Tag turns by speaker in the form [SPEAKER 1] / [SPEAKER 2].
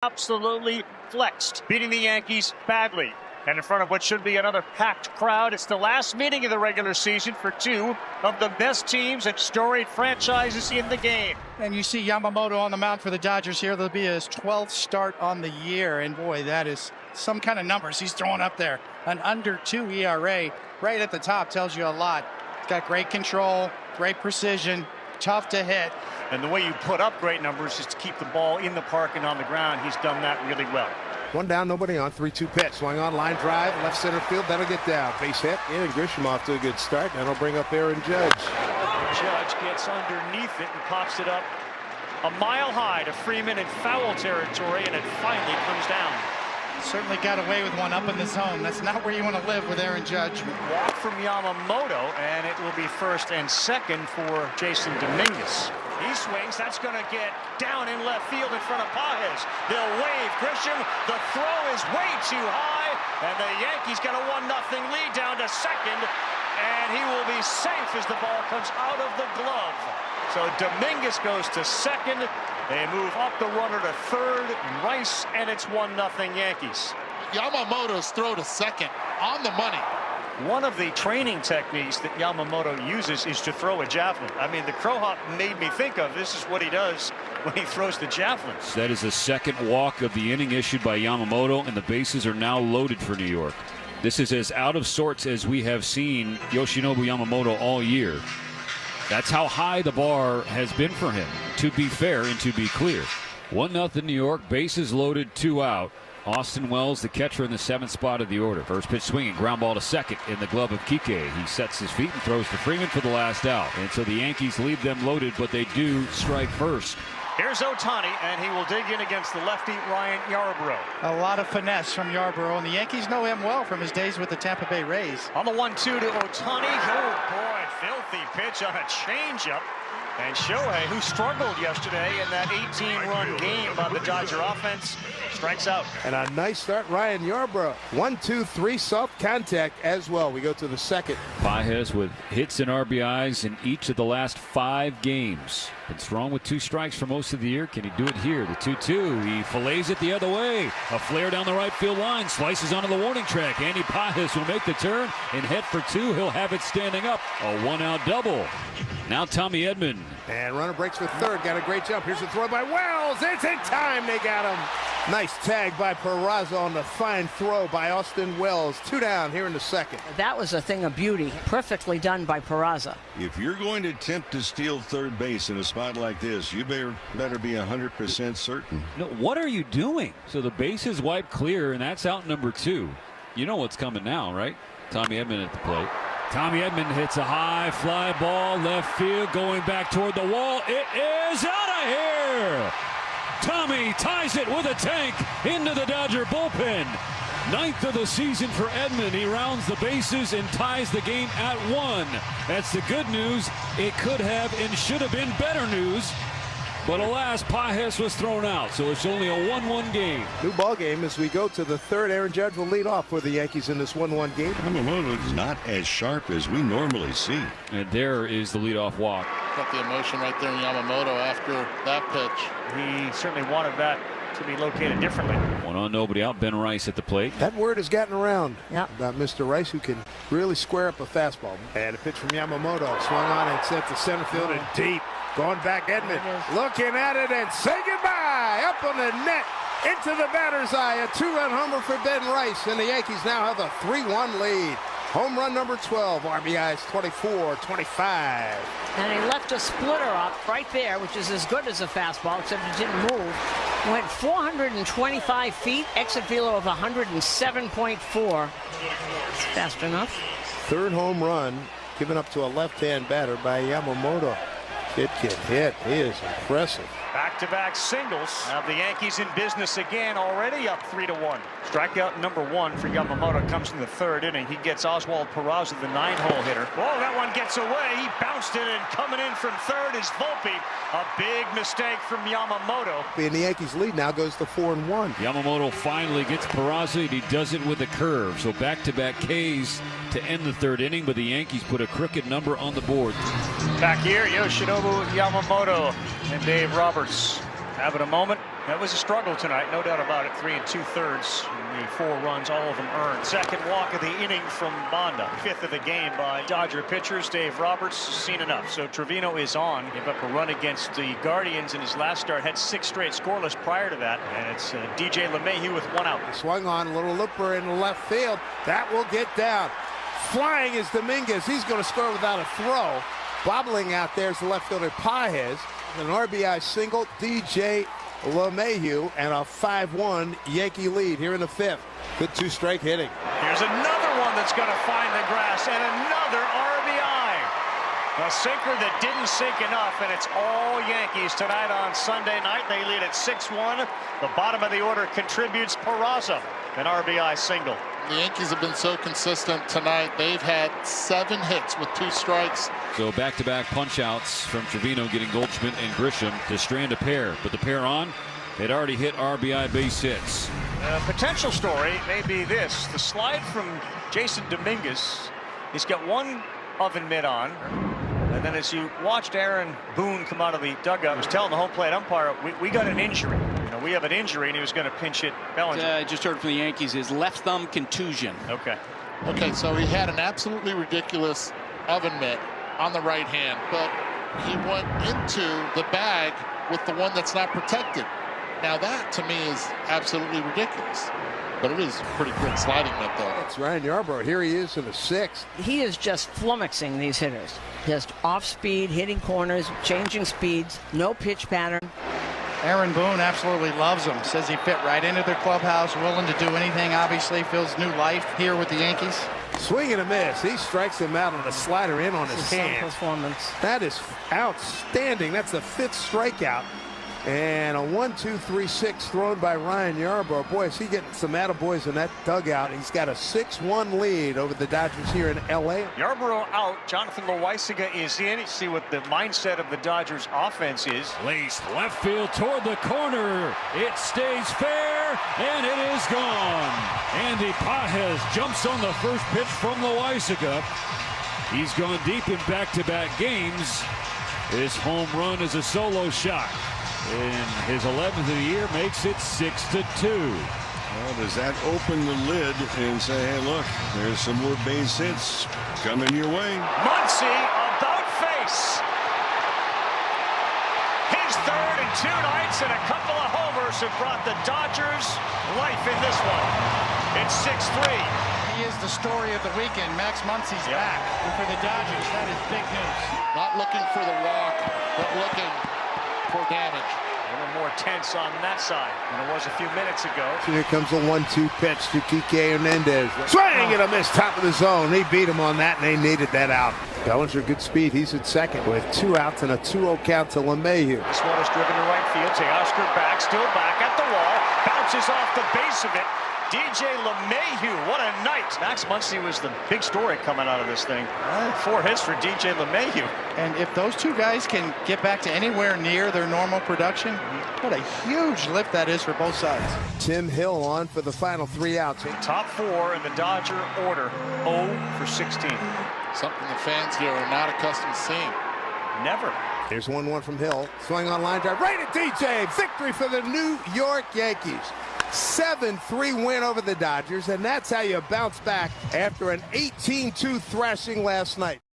[SPEAKER 1] absolutely flexed, beating the Yankees badly. And in front of what should be another packed crowd, it's the last meeting of the regular season for two of the best teams and storied franchises in the game.
[SPEAKER 2] And you see Yamamoto on the mound for the Dodgers here. That'll be his 12th start on the year. And boy, that is some kind of numbers he's throwing up there. An under 2 ERA right at the top tells you a lot. He's got great control, great precision, tough to hit.
[SPEAKER 1] And the way you put up great numbers is to keep the ball in the park and on the ground. He's done that really well.
[SPEAKER 3] One down, nobody on. 3-2 pitch. Swung on, line drive, left center field. That'll get down. Base hit. And Grisham off to a good start. That'll bring up Aaron Judge.
[SPEAKER 1] Judge gets underneath it and pops it up a mile high to Freeman in foul territory, and it finally comes down.
[SPEAKER 2] Certainly got away with one up in the zone. That's not where you want to live with Aaron Judge.
[SPEAKER 1] Walk from Yamamoto, and it will be first and second for Jason Dominguez. He swings. That's going to get down in left field in front of Pages. They'll wave. Grisham, the throw is way too high, and the Yankees got a 1-0 lead down to second, and he will be safe as the ball comes out of the glove. So Dominguez goes to second. They move up the runner to third. Rice, and it's 1-0 Yankees.
[SPEAKER 4] Yamamoto's throw to second on the money.
[SPEAKER 1] One of the training techniques that Yamamoto uses is to throw a javelin. I mean, the crow hop made me think of this is what he does when he throws the javelins.
[SPEAKER 5] That is the second walk of the inning issued by Yamamoto, and the bases are now loaded for New York. This is as out of sorts as we have seen Yoshinobu Yamamoto all year. That's how high the bar has been for him, to be fair and to be clear. 1-0 New York, bases loaded, 2 out. Austin Wells, the catcher, in the 7th spot of the order. First pitch swinging, ground ball to second in the glove of Kike. He sets his feet and throws to Freeman for the last out. And so the Yankees leave them loaded, but they do strike first.
[SPEAKER 1] Here's Ohtani, and he will dig in against the lefty Ryan Yarbrough.
[SPEAKER 2] A lot of finesse from Yarbrough, and the Yankees know him well from his days with the Tampa Bay Rays.
[SPEAKER 1] On the 1-2 to Ohtani. Oh, boy, filthy pitch on a changeup. And Shohei, who struggled yesterday in that 18-run game by the Dodger offense, strikes out.
[SPEAKER 3] And a nice start, Ryan Yarbrough. 1-2-3 soft contact as well. We go to the second.
[SPEAKER 5] Pages with hits and RBIs in each of the last 5 games. Been strong with 2 strikes for most of the year. Can he do it here? The 2-2. He fillets it the other way. A flare down the right field line. Slices onto the warning track. Andy Pages will make the turn and head for 2. He'll have it standing up. A 1-out double. Now Tommy Edman.
[SPEAKER 3] And runner breaks for third. Got a great jump. Here's the throw by Wells. It's in time. They got him. Nice tag by Peraza on the fine throw by Austin Wells. 2 down here in the second.
[SPEAKER 6] That was a thing of beauty. Perfectly done by Peraza.
[SPEAKER 7] If you're going to attempt to steal third base in a spot like this, you better be 100% certain.
[SPEAKER 5] No, what are you doing? So the base is wiped clear, and that's out number 2. You know what's coming now, right? Tommy Edman at the plate. Tommy Edman hits a high fly ball left field going back toward the wall. It is out of here. Tommy ties it with a tank into the Dodger bullpen. 9th of the season for Edman. He rounds the bases and ties the game at 1. That's the good news. It could have and should have been better news. But alas, Pages was thrown out, so it's only a 1-1 game.
[SPEAKER 3] New ball game as we go to the third. Aaron Judge will lead off for the Yankees in this 1-1 game.
[SPEAKER 7] Yamamoto is not as sharp as we normally see.
[SPEAKER 5] And there is the leadoff walk.
[SPEAKER 4] Got the emotion right there in Yamamoto after that pitch.
[SPEAKER 1] He certainly wanted that to be located differently.
[SPEAKER 5] 1 on, nobody out. Ben Rice at the plate.
[SPEAKER 3] That word has gotten around
[SPEAKER 6] about
[SPEAKER 3] Mr. Rice, who can really square up a fastball. And a pitch from Yamamoto. Swung on and sent to center field and deep. Going back, Edman looking at it and say goodbye. Up on the net, into the batter's eye. A 2-run homer for Ben Rice, and the Yankees now have a 3-1 lead. Home run number 12, RBIs 24-25.
[SPEAKER 6] And he left a splitter up right there, which is as good as a fastball, except it didn't move. Went 425 feet, exit velo of 107.4. Fast enough.
[SPEAKER 3] Third home run given up to a left-hand batter by Yamamoto. Kid can hit. He is impressive.
[SPEAKER 1] Back-to-back singles. Now the Yankees in business again, already up 3-1. Strikeout number 1 for Yamamoto comes in the 3rd inning. He gets Oswald Peraza, the 9-hole hitter. Whoa, that one gets away. He bounced it, and coming in from 3rd is Volpe. A big mistake from Yamamoto.
[SPEAKER 3] And the Yankees lead now goes to 4-1.
[SPEAKER 5] Yamamoto finally gets Peraza, and he does it with a curve. So back-to-back Ks to end the 3rd inning, but the Yankees put a crooked number on the board.
[SPEAKER 1] Back here, Yoshinobu Yamamoto and Dave Roberts having a moment That was a struggle tonight, no doubt about it. 3 2/3. The 4 runs, all of them earned. Second walk of the inning from Banda. 5th of the game by Dodger pitchers. Dave Roberts, seen enough. So Trevino is on. Gave up a run against the Guardians in his last start. Had 6 straight scoreless prior to that. And it's DJ LeMahieu with 1 out.
[SPEAKER 3] Swung on, a little looper in the left field. That will get down. Flying is Dominguez. He's going to score without a throw. Bobbling out there is the left fielder Pages. An RBI single, DJ LeMahieu, and a 5-1 Yankee lead here in the 5th. Good 2-strike hitting.
[SPEAKER 1] Here's another one that's going to find the grass, and another RBI. A sinker that didn't sink enough, and it's all Yankees tonight on Sunday night. They lead at 6-1. The bottom of the order contributes. Peraza, an RBI single.
[SPEAKER 4] The Yankees have been so consistent tonight. They've had 7 hits with 2 strikes.
[SPEAKER 5] So back-to-back punch-outs from Trevino, getting Goldschmidt and Grisham to strand a pair. But the pair on, they'd already hit RBI base hits.
[SPEAKER 1] A potential story may be this. The slide from Jason Dominguez. He's got 1 oven mitt on. And then as you watched Aaron Boone come out of the dugout, was telling the home plate umpire, we got an injury. You know, we have an injury, and he was going to pinch hit Bellinger.
[SPEAKER 8] I just heard from the Yankees, his left thumb contusion.
[SPEAKER 1] Okay.
[SPEAKER 4] Okay, so he had an absolutely ridiculous oven mitt on the right hand, but he went into the bag with the one that's not protected. Now that, to me, is absolutely ridiculous. But it is pretty good sliding mitt, though.
[SPEAKER 3] It's Ryan Yarbrough. Here he is in the 6th.
[SPEAKER 6] He is just flummoxing these hitters. Just off speed, hitting corners, changing speeds, no pitch pattern.
[SPEAKER 2] Aaron Boone absolutely loves him. Says he fit right into their clubhouse, willing to do anything. Obviously feels new life here with the Yankees.
[SPEAKER 3] Swing and a miss. He strikes him out on a slider in on his hand.
[SPEAKER 6] Performance.
[SPEAKER 3] That is outstanding. That's the 5th strikeout. And a 1-2-3-6 thrown by Ryan Yarbrough. Boy, is he getting some attaboys in that dugout. He's got a 6-1 lead over the Dodgers here in L.A.
[SPEAKER 1] Yarbrough out. Jonathan Loaisiga is in. See what the mindset of the Dodgers offense is.
[SPEAKER 5] Laced left field toward the corner. It stays fair, and it is gone. Andy Pages jumps on the first pitch from Loaisiga. He's gone deep in back-to-back games. His home run is a solo shot. And his 11th of the year makes it 6-2.
[SPEAKER 7] Well, does that open the lid and say, hey, look, there's some more base hits coming your way?
[SPEAKER 1] Muncy about face. His 3rd in 2 nights and a couple of homers have brought the Dodgers life in this one. It's 6-3.
[SPEAKER 2] He is the story of the weekend. Max Muncy's back. And for the Dodgers, that is big news.
[SPEAKER 4] Not looking for the walk, but looking for damage.
[SPEAKER 1] A little more tense on that side than it was a few minutes ago.
[SPEAKER 3] Here comes a 1-2 pitch to Kike Hernandez. Swing and a miss, top of the zone. They beat him on that, and they needed that out. Bellinger, good speed. He's at second with 2 outs and a 2-0 count to LeMahieu.
[SPEAKER 1] This one is driven to right field. Teoscar back, still back at the wall. Bounces off the base of it. DJ LeMahieu, what a night. Max Muncy was the big story coming out of this thing. 4 hits for DJ LeMahieu.
[SPEAKER 2] And if those 2 guys can get back to anywhere near their normal production, what a huge lift that is for both sides.
[SPEAKER 3] Tim Hill on for the final 3 outs.
[SPEAKER 1] Top 4 in the Dodger order, 0 for 16.
[SPEAKER 4] Something the fans here are not accustomed to seeing.
[SPEAKER 1] Never.
[SPEAKER 3] Here's 1-1 from Hill. Swing on line drive. Right at DJ. Victory for the New York Yankees. 7-3 win over the Dodgers, and that's how you bounce back after an 18-2 thrashing last night.